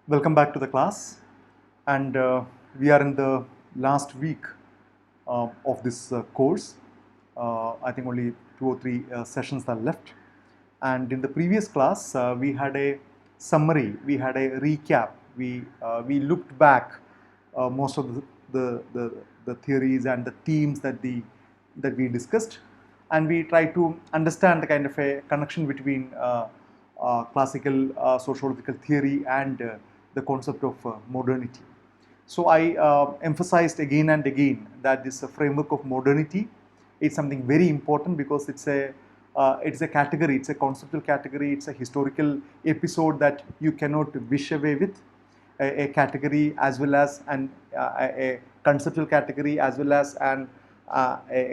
Welcome back to the class, and we are in the last week of this course. I think only 2 or 3 sessions are left, and in the previous class we had a summary, we had a recap, we looked back most of the theories and the themes that we discussed, and we tried to understand the kind of a connection between classical sociological theory and the concept of modernity. So I emphasized again and again that this framework of modernity is something very important because it's a category, it's a conceptual category, it's a historical episode that you cannot wish away with. A category as well as a conceptual category as well as a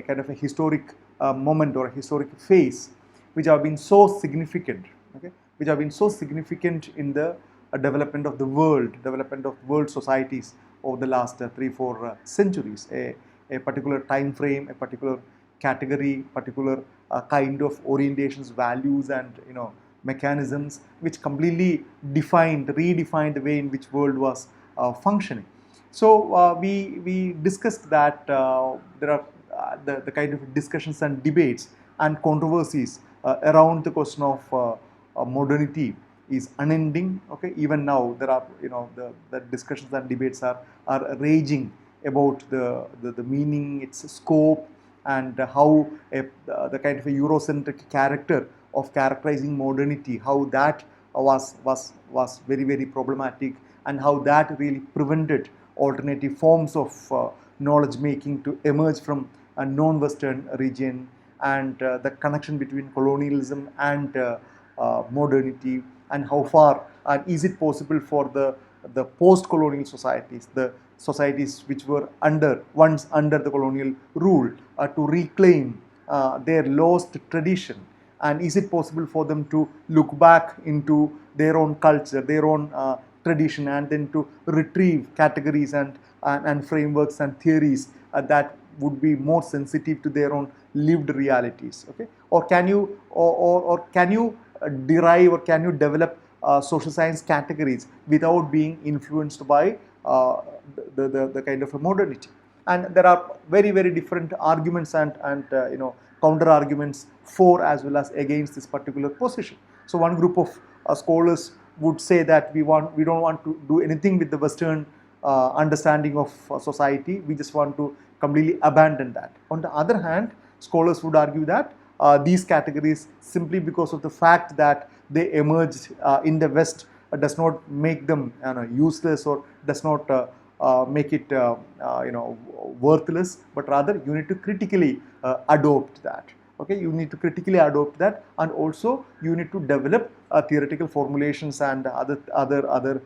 kind of a historic moment or a historic phase which have been so significant, okay, which have been so significant in the development of the world societies over the last 3-4 centuries. A particular time frame, a particular category, particular kind of orientations, values, and mechanisms which completely redefined the way in which world was functioning. So we discussed that there are the kind of discussions and debates and controversies around the question of modernity is unending. Okay, even now there are the discussions and debates are raging about the meaning, its scope, and how the kind of a Eurocentric character of characterizing modernity, how that was very problematic, and how that really prevented alternative forms of knowledge making to emerge from a non-Western region, and the connection between colonialism and modernity, and how far is it possible for the post-colonial societies, the societies which were once under the colonial rule, to reclaim their lost tradition, and is it possible for them to look back into their own culture, their own tradition, and then to retrieve categories and frameworks and theories that would be more sensitive to their own lived realities. Okay, or can you derive, or can you develop social science categories without being influenced by the kind of a modernity? And there are very different arguments and counter arguments for as well as against this particular position. So one group of scholars would say that we don't want to do anything with the Western understanding of society. We just want to completely abandon that. On the other hand, scholars would argue that these categories, simply because of the fact that they emerged in the West, does not make them useless, or does not make it worthless, but rather you need to critically adopt that. Okay, you need to critically adopt that, and also you need to develop theoretical formulations and other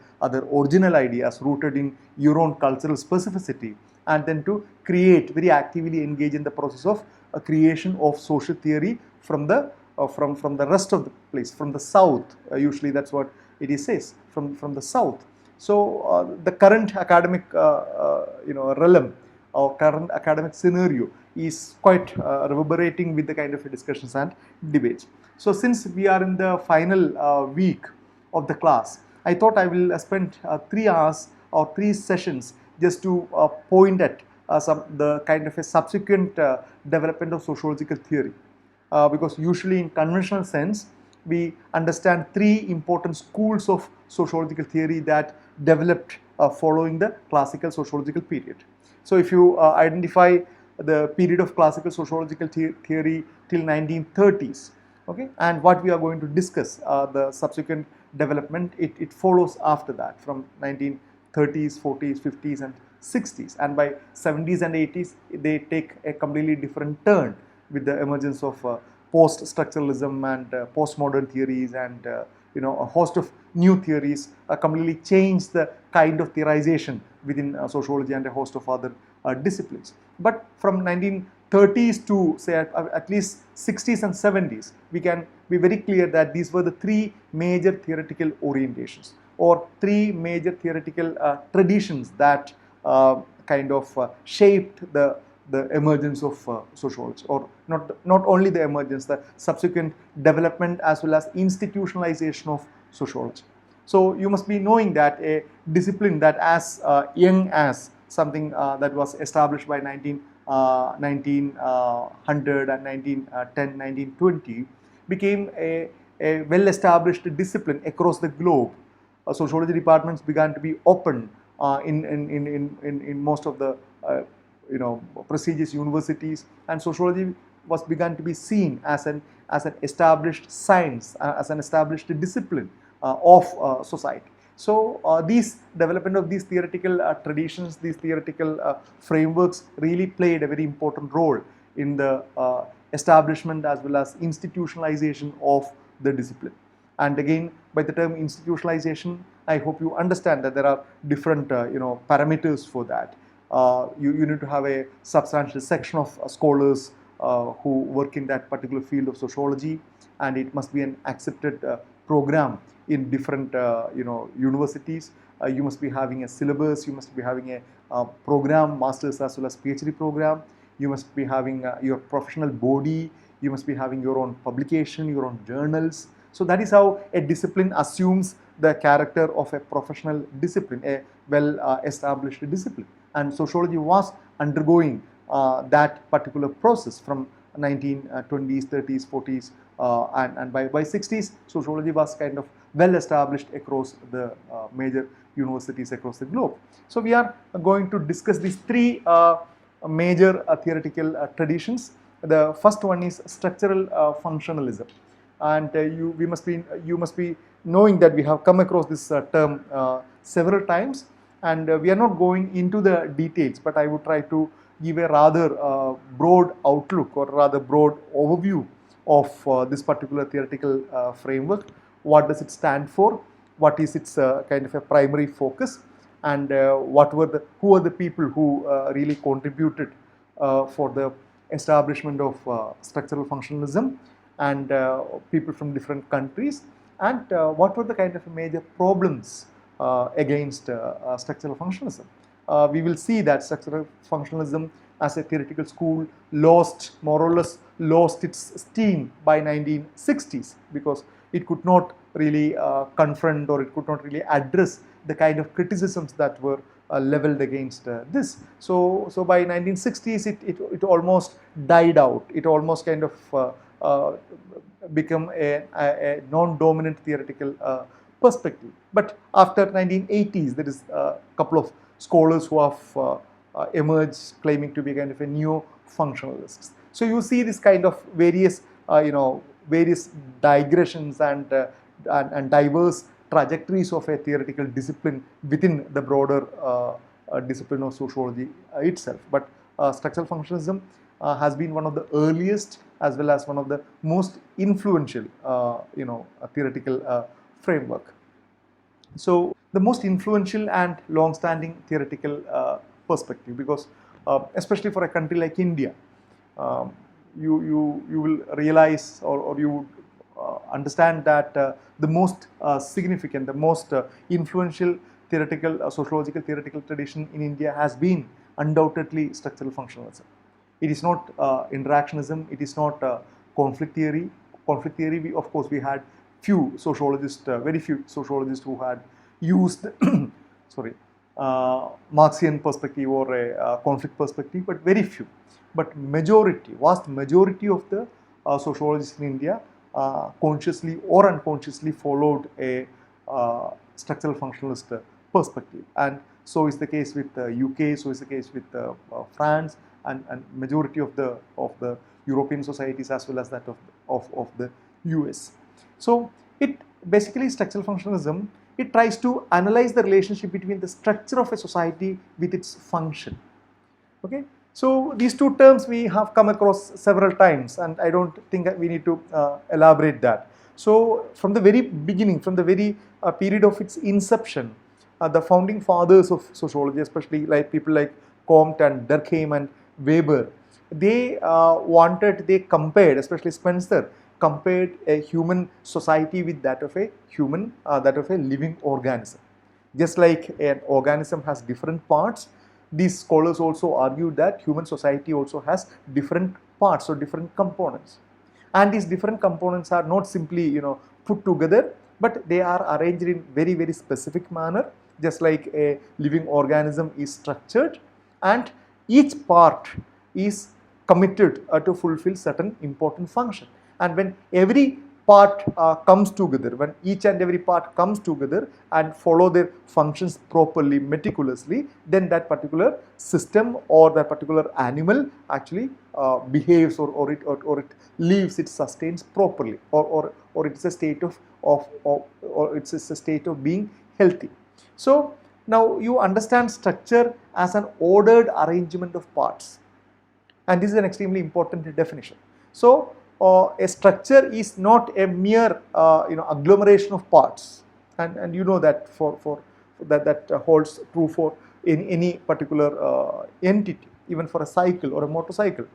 original ideas rooted in your own cultural specificity, and then to create, very actively engage in the process of creation of social theory from the rest of the place, from the South. Usually that's what it says, from the South. So the current academic realm or current academic scenario is quite reverberating with the kind of discussions and debates. So since we are in the final week of the class, I thought I will spend 3 hours or 3 sessions just to point at the kind of a subsequent development of sociological theory, because usually in conventional sense we understand 3 important schools of sociological theory that developed following the classical sociological period. So if you identify the period of classical sociological theory till 1930s, okay, and what we are going to discuss, the subsequent development, it follows after that, from 1930s, 40s, 50s, and 60s, and by 70s and 80s they take a completely different turn with the emergence of post-structuralism and postmodern theories, and a host of new theories completely change the kind of theorization within sociology and a host of other disciplines. But from 1930s to say at least 60s and 70s, we can be very clear that these were the 3 major theoretical orientations, or 3 major theoretical traditions that kind of shaped the emergence of sociology, or not only the emergence, the subsequent development as well as institutionalization of sociology. So you must be knowing that a discipline that as young as something that was established by 1900 and 1910, 1920 became a well-established discipline across the globe. Sociology departments began to be opened in most of the prestigious universities, and sociology was began to be seen as an established science, as an established discipline of society. So these development of these theoretical traditions, these theoretical frameworks really played a very important role in the establishment as well as institutionalization of the discipline. And again, by the term institutionalization, I hope you understand that there are different parameters for that. You need to have a substantial section of scholars who work in that particular field of sociology, and it must be an accepted program in different universities. You must be having a syllabus, you must be having a program, master's as well as PhD program. You must be having your professional body, you must be having your own publication, your own journals. So that is how a discipline assumes the character of a professional discipline, a well-established discipline. And sociology was undergoing that particular process from 1920s, 30s, 40s, and by 60s, sociology was kind of well established across the major universities across the globe. So we are going to discuss these three major theoretical traditions. The first one is structural functionalism, and you must be knowing that we have come across this term several times, and we are not going into the details, but I would try to give a rather broad outlook or rather broad overview of this particular theoretical framework. What does it stand for? What is its kind of a primary focus? And who are the people who really contributed for the establishment of structural functionalism, and people from different countries, and what were the kind of major problems against structural functionalism. We will see that structural functionalism as a theoretical school more or less lost its steam by 1960s, because it could not really confront, or it could not really address the kind of criticisms that were leveled against this. So by 1960s, it almost died out. It almost kind of become a non-dominant theoretical perspective. But after 1980s, there is a couple of scholars who have emerged claiming to be kind of a neo-functionalists. So you see this kind of various various digressions and diverse trajectories of a theoretical discipline within the broader discipline of sociology itself. But structural functionalism has been one of the earliest as well as one of the most influential theoretical framework. So the most influential and long-standing theoretical perspective, because especially for a country like India, you will realize or you would understand that the most significant, the most influential theoretical, sociological theoretical tradition in India has been undoubtedly structural functionalism. It is not interactionism, it is not conflict theory. Conflict theory, of course, we had few sociologists, very few sociologists who had used Marxian perspective or a conflict perspective, but very few. But vast majority of the sociologists in India consciously or unconsciously followed a structural functionalist perspective. And so is the case with UK, so is the case with France, and majority of the European societies as well as that of the US. So it basically, structural functionalism, it tries to analyze the relationship between the structure of a society with its function. Okay, so these two terms we have come across several times, and I don't think that we need to elaborate that. So from the very beginning, from the very period of its inception, the founding fathers of sociology, especially like people like Comte and Durkheim and Weber, they compared, especially Spencer, compared a human society with that of a living organism. Just like an organism has different parts, these scholars also argue that human society also has different parts or different components. And these different components are not simply put together, but they are arranged in very, very specific manner, just like a living organism is structured, and each part is committed to fulfill certain important function. And when every part comes together, when each and every part comes together and follow their functions properly, meticulously, then that particular system or that particular animal actually behaves, or it lives, it sustains properly, or it's a state of or it's a state of being healthy. So now you understand structure as an ordered arrangement of parts, and this is an extremely important definition. So a structure is not a mere agglomeration of parts, and you know that for that holds true for any particular entity, even for a cycle or a motorcycle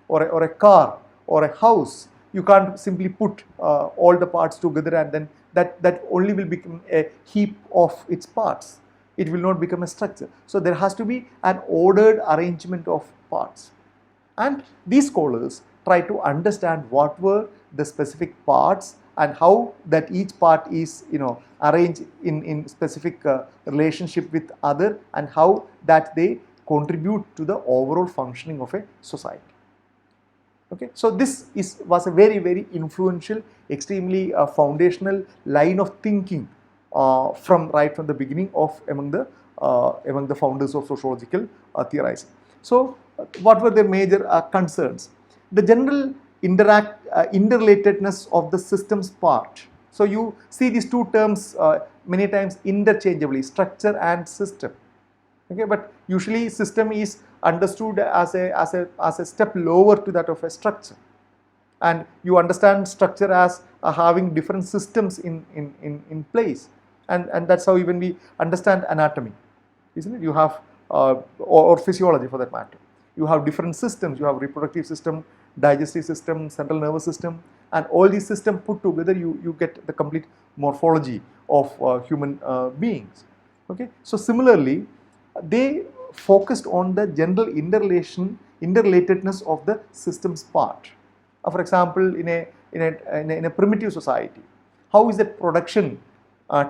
or a car or a house. You can't simply put all the parts together and then that only will become a heap of its parts. It will not become a structure. So there has to be an ordered arrangement of parts. And these scholars try to understand what were the specific parts and how that each part is arranged in specific relationship with other, and how that they contribute to the overall functioning of a society. Okay, so this was a very, very influential, extremely foundational line of thinking from the beginning of among the founders of sociological theorizing. So what were their major concerns? The general interrelatedness of the system's part. So you see these two terms many times interchangeably, structure and system. Okay, but usually system is understood as a step lower to that of a structure, and you understand structure as having different systems in place, and that's how even we understand anatomy, isn't it? You have or physiology for that matter. You have different systems. You have reproductive system, digestive system, central nervous system, and all these systems put together, you get the complete morphology of human beings. Okay, so similarly, they focused on the general interrelatedness of the system's part. For example, in a primitive society, how is that production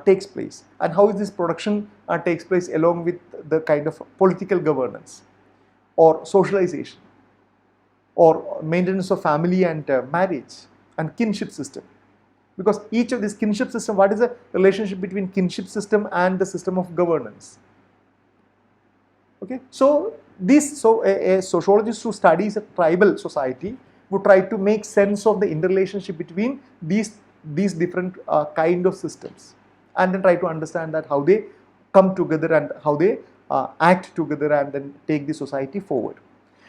takes place, and how is this production takes place along with the kind of political governance or socialization or maintenance of family and marriage and kinship system. Because each of these kinship system, what is the relationship between kinship system and the system of governance? Okay, so a sociologist who studies a tribal society would try to make sense of the interrelationship between these different kind of systems, and then try to understand that how they come together and how they act together and then take the society forward.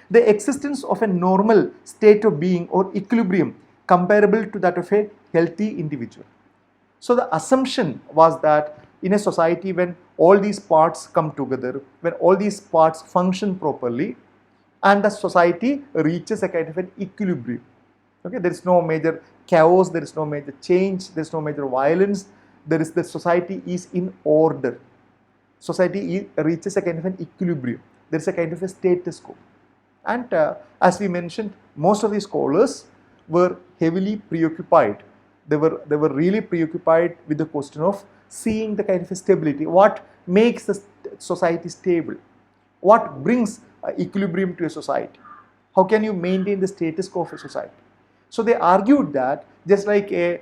The existence of a normal state of being or equilibrium comparable to that of a healthy individual. So the assumption was that in a society, when all these parts come together, when all these parts function properly, and the society reaches a kind of an equilibrium. Okay, there is no major chaos, there is no major change, there is no major violence. The society is in order. Society reaches a kind of an equilibrium. There is a kind of a status quo. And as we mentioned, most of these scholars were heavily preoccupied. They were really preoccupied with the question of seeing the kind of stability. What makes the society stable? What brings equilibrium to a society? How can you maintain the status quo of a society? So they argued that just like a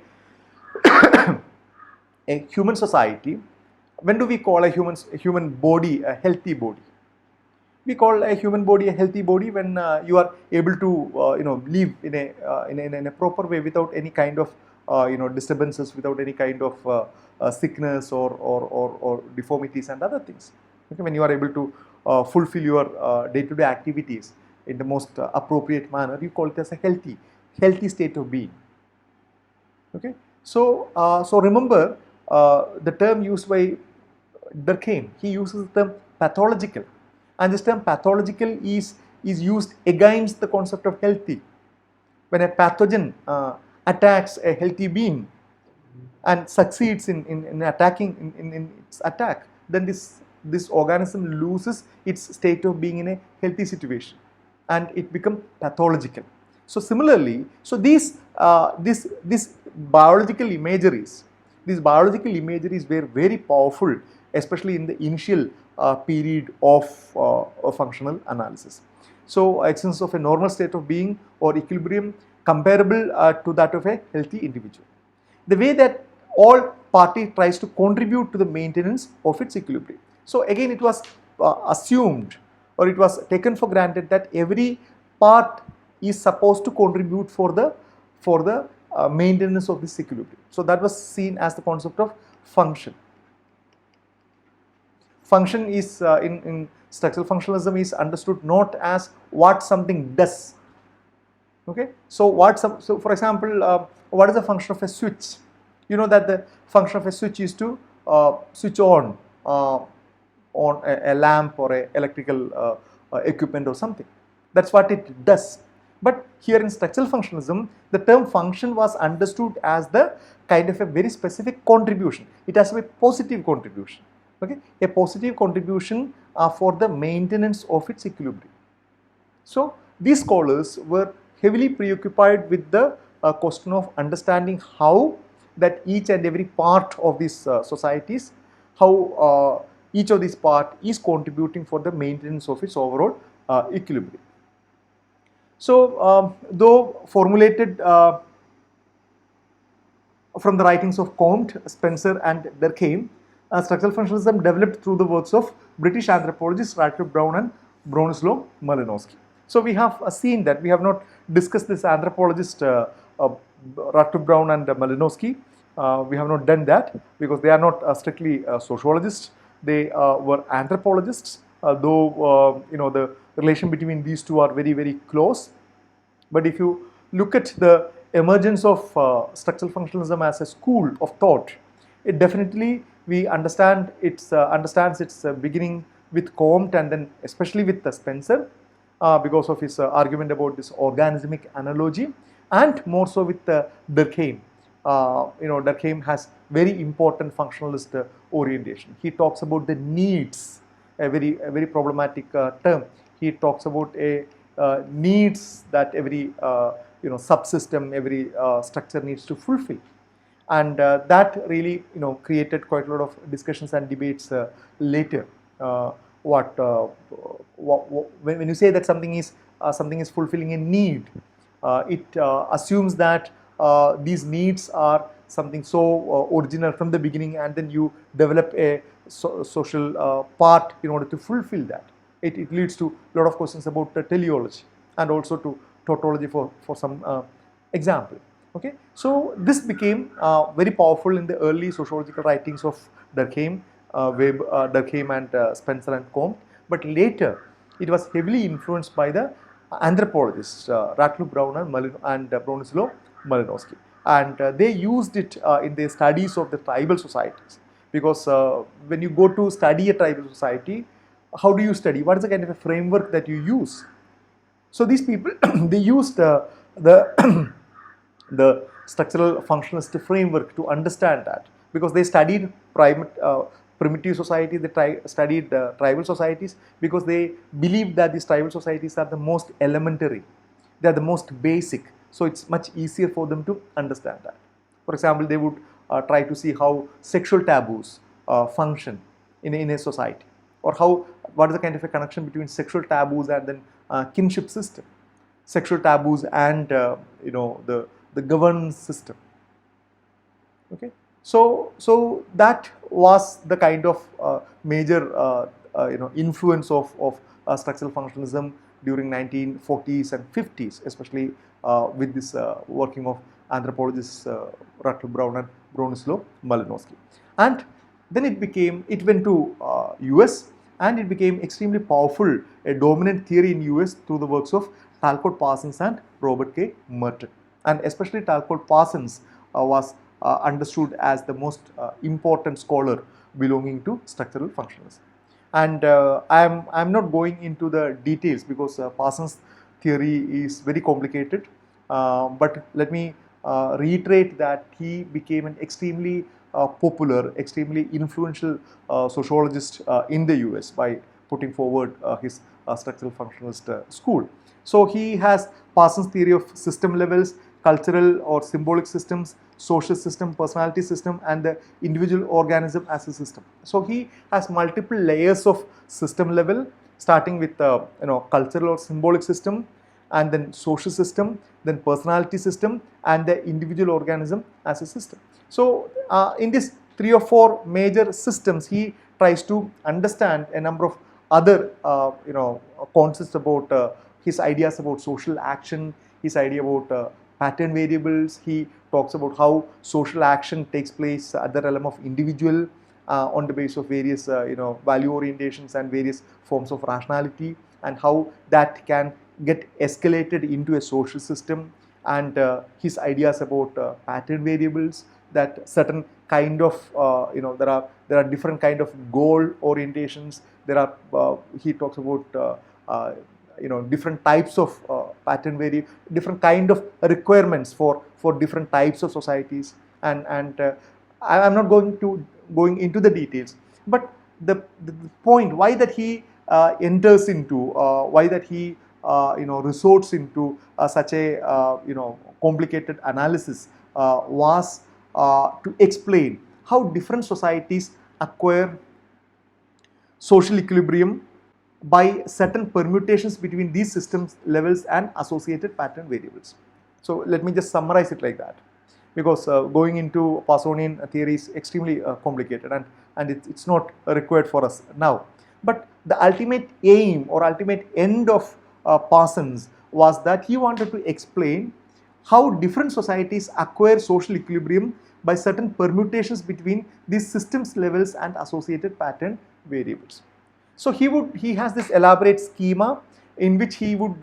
human society, when do we call a human body a healthy body? We call a human body a healthy body when you are able to live in a proper way without any kind of disturbances, without any kind of sickness or deformities and other things. Okay, when you are able to fulfill your day-to-day activities in the most appropriate manner, you call it as a healthy state of being. Okay, so remember the term used by Durkheim. He uses the term pathological, and this term pathological is used against the concept of healthy. When a pathogen attacks a healthy being and succeeds in attacking in its attack, then this organism loses its state of being in a healthy situation and it becomes pathological. So similarly, so these biological imageries These biological imageries were very powerful, especially in the initial period of functional analysis. So, existence of a normal state of being or equilibrium comparable to that of a healthy individual. The way that all party tries to contribute to the maintenance of its equilibrium. So, again it was assumed, or it was taken for granted, that every part is supposed to contribute for the maintenance of this equilibrium. So, that was seen as the concept of function. Function is in structural functionalism is understood not as what something does. Okay, so for example, what is the function of a switch? You know that the function of a switch is to switch on a lamp or a electrical equipment or something. That's what it does. But here in structural functionalism, the term function was understood as the kind of a very specific contribution. It has to be a positive contribution. Okay, a positive contribution for the maintenance of its equilibrium. So, these scholars were heavily preoccupied with the question of understanding how that each and every part of these societies, how each of these part is contributing for the maintenance of its overall equilibrium. So, though formulated from the writings of Comte, Spencer and Durkheim, structural functionalism developed through the works of British anthropologists Radcliffe Brown and Bronislaw Malinowski. So, we have seen that we have not discussed this anthropologist Radcliffe Brown and Malinowski. We have not done that because they are not strictly sociologists. They were anthropologists, though you know the relation between these two are very, very close. But if you look at the emergence of structural functionalism as a school of thought, it definitely we understands its beginning with Comte and then especially with Spencer because of his argument about this organismic analogy, and more so with Durkheim. You know, Durkheim has very important functionalist orientation. He talks about the needs, a very problematic term. He talks about a needs that every you know subsystem, every structure needs to fulfill. And that really created quite a lot of discussions and debates later. When you say that something is fulfilling a need, it assumes that these needs are something so original from the beginning, and then you develop a social part in order to fulfill that. It leads to a lot of questions about teleology and also to tautology for some example. Okay, so this became very powerful in the early sociological writings of Durkheim, Durkheim and Spencer and Comte. But later, it was heavily influenced by the anthropologists Radcliffe Brown and Bronislaw Malinowski, and they used it in their studies of the tribal societies. Because when you go to study a tribal society, how do you study? What is the kind of a framework that you use? So these people they used the the structural functionalist framework to understand that, because they studied primitive societies, they studied tribal societies, because they believed that these tribal societies are the most elementary, they are the most basic, so it's much easier for them to understand that. For example, they would try to see how sexual taboos function in a society, or what is the kind of a connection between sexual taboos and then kinship system, sexual taboos and the governance system. Okay, so that was the kind of major influence of structural functionalism during 1940s and 50s, especially with this working of anthropologists Radcliffe Brown and Bronislaw Malinowski. And then it went to US, and it became extremely powerful, a dominant theory in US through the works of Talcott, Parsons and Robert K Merton. And especially Talcott Parsons was understood as the most important scholar belonging to structural functionalism. And I'm not going into the details because Parsons theory is very complicated, but let me reiterate that he became an extremely popular, extremely influential sociologist in the US by putting forward his structural functionalist school. So he has Parsons theory of system levels, cultural or symbolic systems, social system, personality system, and the individual organism as a system. So he has multiple layers of system level, starting with cultural or symbolic system, and then social system, then personality system, and the individual organism as a system. So in these 3 or 4 major systems, he tries to understand a number of other concepts about his ideas about social action, his idea about pattern variables. He talks about how social action takes place at the realm of individual on the basis of various value orientations and various forms of rationality, and how that can get escalated into a social system, and his ideas about pattern variables, that certain kind of there are different kind of goal orientations. There are he talks about different types of different kind of requirements for different types of societies, and I'm not going into the details, but the point why that he enters into why that he resorts into such a complicated analysis was to explain how different societies acquire social equilibrium by certain permutations between these systems levels and associated pattern variables. So let me just summarize it like that, because going into Parsonian theory is extremely complicated, and it's not required for us now. But the ultimate aim or ultimate end of Parsons was that he wanted to explain how different societies acquire social equilibrium by certain permutations between these systems levels and associated pattern variables. So he has this elaborate schema in which he would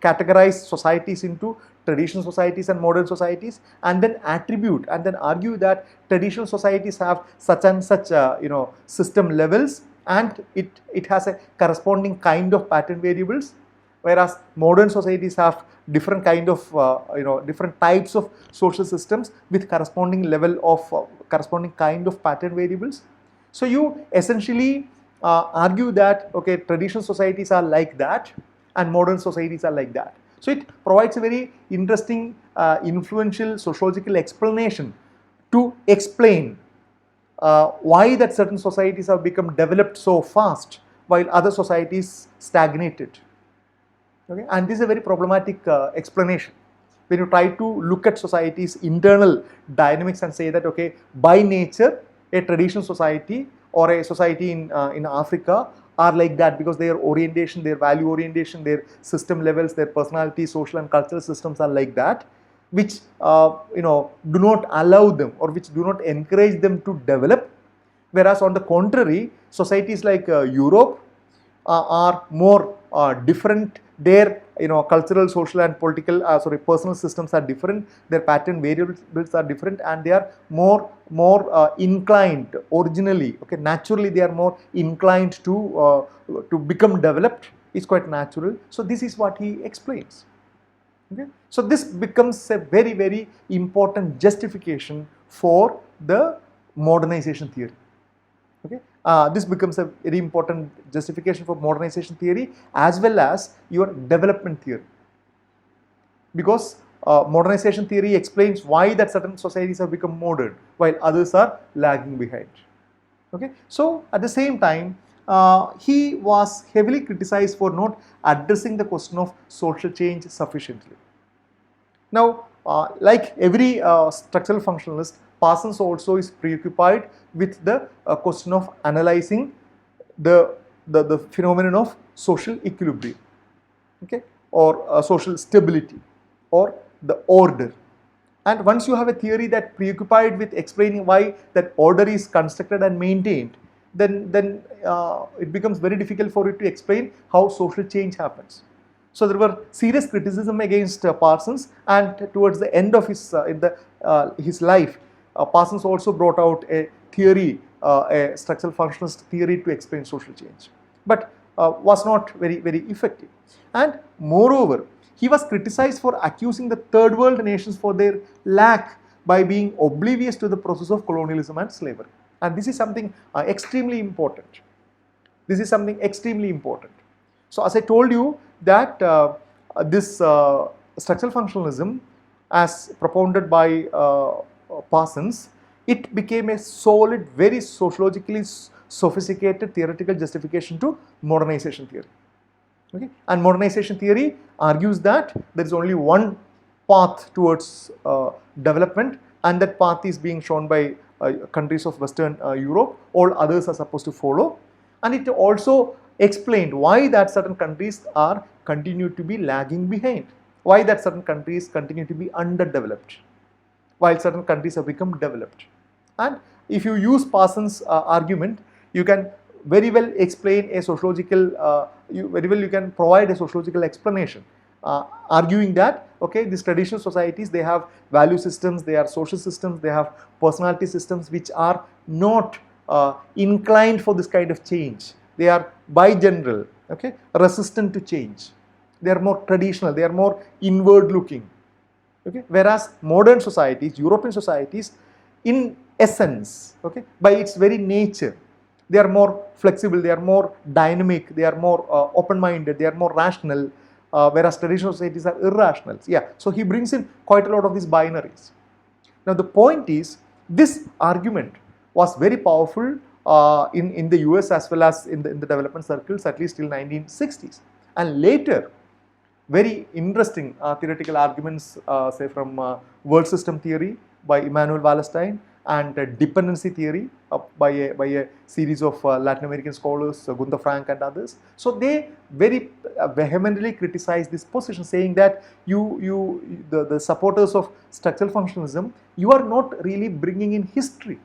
categorize societies into traditional societies and modern societies, and then attribute and then argue that traditional societies have such and such system levels, and it has a corresponding kind of pattern variables, whereas modern societies have different kind of different types of social systems with corresponding level of corresponding kind of pattern variables. So you essentially argue that okay, traditional societies are like that and modern societies are like that. So it provides a very interesting influential sociological explanation to explain why that certain societies have become developed so fast while other societies stagnated. Okay? And this is a very problematic explanation. When you try to look at society's internal dynamics and say that okay, by nature a traditional society or a society in Africa are like that because their orientation, their value orientation, their system levels, their personality, social and cultural systems are like that, which do not allow them or which do not encourage them to develop. Whereas on the contrary, societies like Europe are more different. Their cultural, social and political personal systems are different. Their pattern variables are different, and they are more inclined originally. Okay, naturally they are more inclined to become developed. It's quite natural. So this is what he explains. Okay, so this becomes a very, very important justification for the modernization theory. Okay, this becomes a very important justification for modernization theory as well as your development theory, because modernization theory explains why that certain societies have become modern while others are lagging behind. Okay, so at the same time he was heavily criticized for not addressing the question of social change sufficiently. Now like every structural functionalist, Parsons also is preoccupied with the question of analyzing the phenomenon of social equilibrium, okay, or social stability or the order. And once you have a theory that preoccupied with explaining why that order is constructed and maintained, then it becomes very difficult for you to explain how social change happens. So there were serious criticism against Parsons, and towards the end of his life, Parsons also brought out a theory, a structural functionalist theory to explain social change, but was not very, very effective. And moreover, he was criticized for accusing the third world nations for their lack by being oblivious to the process of colonialism and slavery. And this is something extremely important. This is something extremely important. So as I told you that this structural functionalism as propounded by Parsons, it became a solid, very sociologically sophisticated theoretical justification to modernization theory. Okay? And modernization theory argues that there is only one path towards development, and that path is being shown by countries of Western Europe. All others are supposed to follow. And it also explained why that certain countries are continue to be lagging behind, why that certain countries continue to be underdeveloped, while certain countries have become developed. And if you use Parsons' argument, you can very well explain a sociological, you can provide a sociological explanation, arguing that, okay, these traditional societies, they have value systems, they are social systems, they have personality systems which are not inclined for this kind of change. They are by general, okay, resistant to change. They are more traditional, they are more inward looking. Okay? Whereas modern societies, European societies, in essence, okay, by its very nature, they are more flexible, they are more dynamic, they are more open-minded, they are more rational, whereas traditional societies are irrational. Yeah, so he brings in quite a lot of these binaries. Now the point is, this argument was very powerful in the US as well as in the development circles, at least till 1960s. And later, very interesting theoretical arguments, say from world system theory by Immanuel Wallerstein, and dependency theory by a series of Latin American scholars, Gunther Frank and others. So they very vehemently criticize this position, saying that the supporters of structural functionalism, you are not really bringing in history.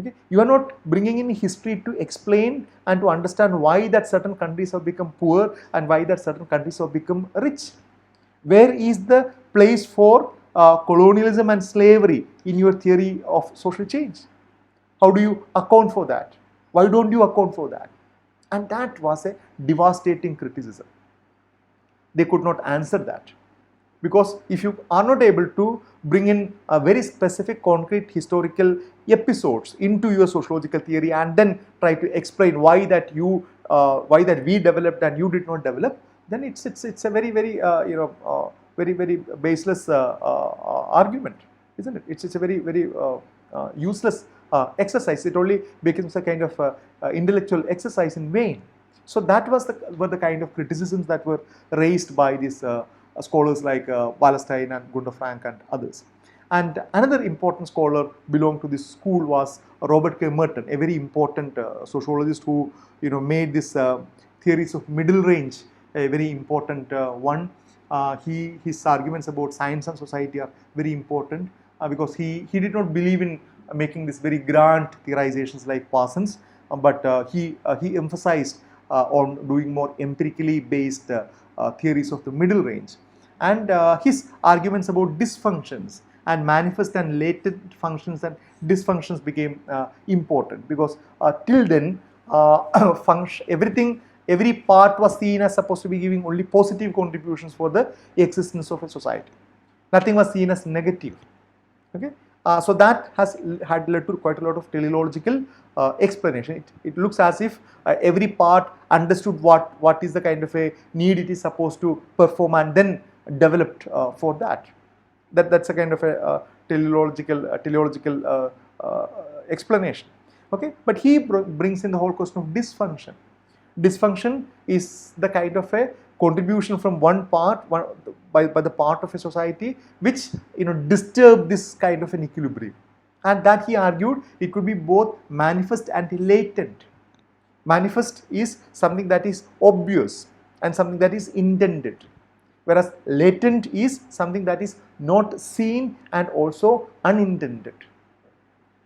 Okay? You are not bringing in history to explain and to understand why that certain countries have become poor and why that certain countries have become rich. Where is the place for colonialism and slavery in your theory of social change? How do you account for that? Why don't you account for that? And that was a devastating criticism. They could not answer that. Because if you are not able to bring in a very specific, concrete historical episodes into your sociological theory and then try to explain why that we developed and you did not develop, then it's a very very baseless argument, isn't it? It's a very useless exercise. It only becomes a kind of intellectual exercise in vain. So that were the kind of criticisms that were raised by these scholars like Wallerstein and Gunther Frank and others. And another important scholar belonged to this school was Robert K Merton, a very important sociologist who made this theories of middle range a very important one. His arguments about science and society are very important because he did not believe in making this very grand theorizations like Parsons, but he emphasized on doing more empirically based theories of the middle range. And his arguments about dysfunctions and manifest and latent functions and dysfunctions became important, because till then every part was seen as supposed to be giving only positive contributions for the existence of a society. Nothing was seen as negative. Okay, so that had led to quite a lot of teleological explanation. It looks as if every part understood what is the kind of a need it is supposed to perform and then developed for that. That's a kind of a teleological explanation. Okay, but he brings in the whole question of dysfunction. Dysfunction is the kind of a contribution from one part by the part of a society which disturb this kind of an equilibrium, and that he argued it could be both manifest and latent. Manifest is something that is obvious and something that is intended, whereas latent is something that is not seen and also unintended.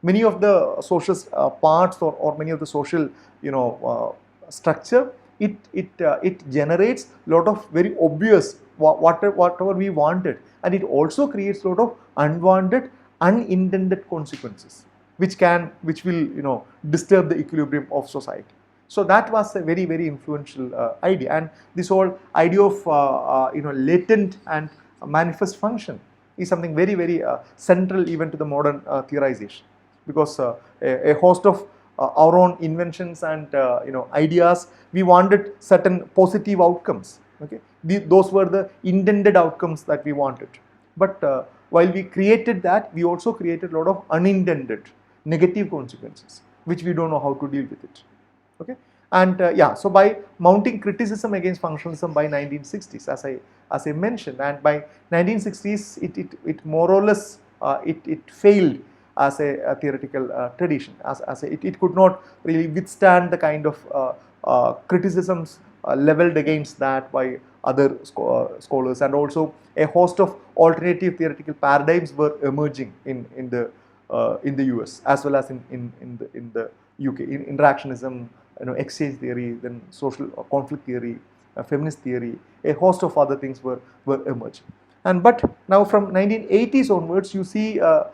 Many of the social parts or many of the social structure, it generates a lot of very obvious whatever we wanted, and it also creates a lot of unwanted, unintended consequences which will disturb the equilibrium of society. So that was a very influential idea, and this whole idea of latent and manifest function is something very central even to the modern theorization, because a host of our own inventions and ideas, we wanted certain positive outcomes. Okay, those were the intended outcomes that we wanted, but while we created that, we also created a lot of unintended negative consequences, which we don't know how to deal with it. Okay, and yeah, so by mounting criticism against functionalism by 1960s, as I mentioned, and by 1960s, it more or less it failed as a theoretical tradition, it could not really withstand the kind of criticisms leveled against that by other scholars, and also a host of alternative theoretical paradigms were emerging in the US as well as in the UK, in interactionism, exchange theory, then social conflict theory, feminist theory, a host of other things were emerging. And but now from 1980s onwards, you see a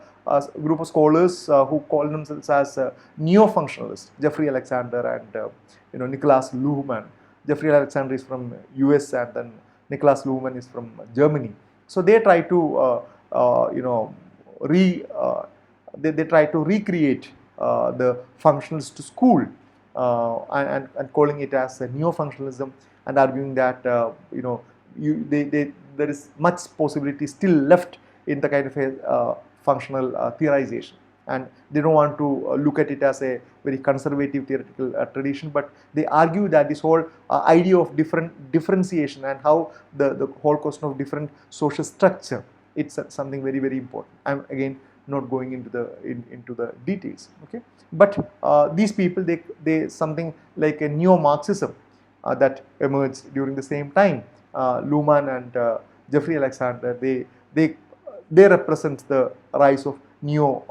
group of scholars who call themselves as neo-functionalists, Jeffrey Alexander and Nicholas Luhmann. Jeffrey Alexander is from US, and then Nicholas Luhmann is from Germany. So they try to they try to recreate the functionalist school and calling it as a neo-functionalism, and arguing that there is much possibility still left in the kind of a functional theorization, and they don't want to look at it as a very conservative theoretical tradition, but they argue that this whole idea of differentiation and how the whole question of different social structure, it's something very, very important. I'm again not going into the details, okay, but these people, they something like a neo-Marxism that emerged during the same time. Luhmann and Jeffrey Alexander, they represent the rise of neo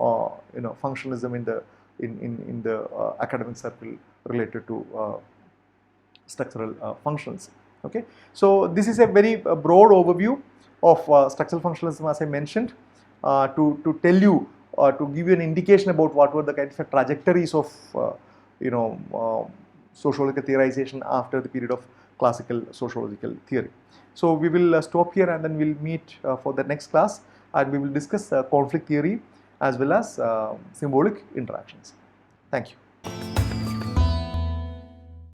functionalism in the academic circle related to structural functions. Okay, so this is a very broad overview of structural functionalism, as I mentioned, to tell you, to give you an indication about what were the kind of trajectories of sociological theorization after the period of classical sociological theory. So we will stop here, and then we'll meet for the next class, and we will discuss conflict theory as well as symbolic interactions. Thank you.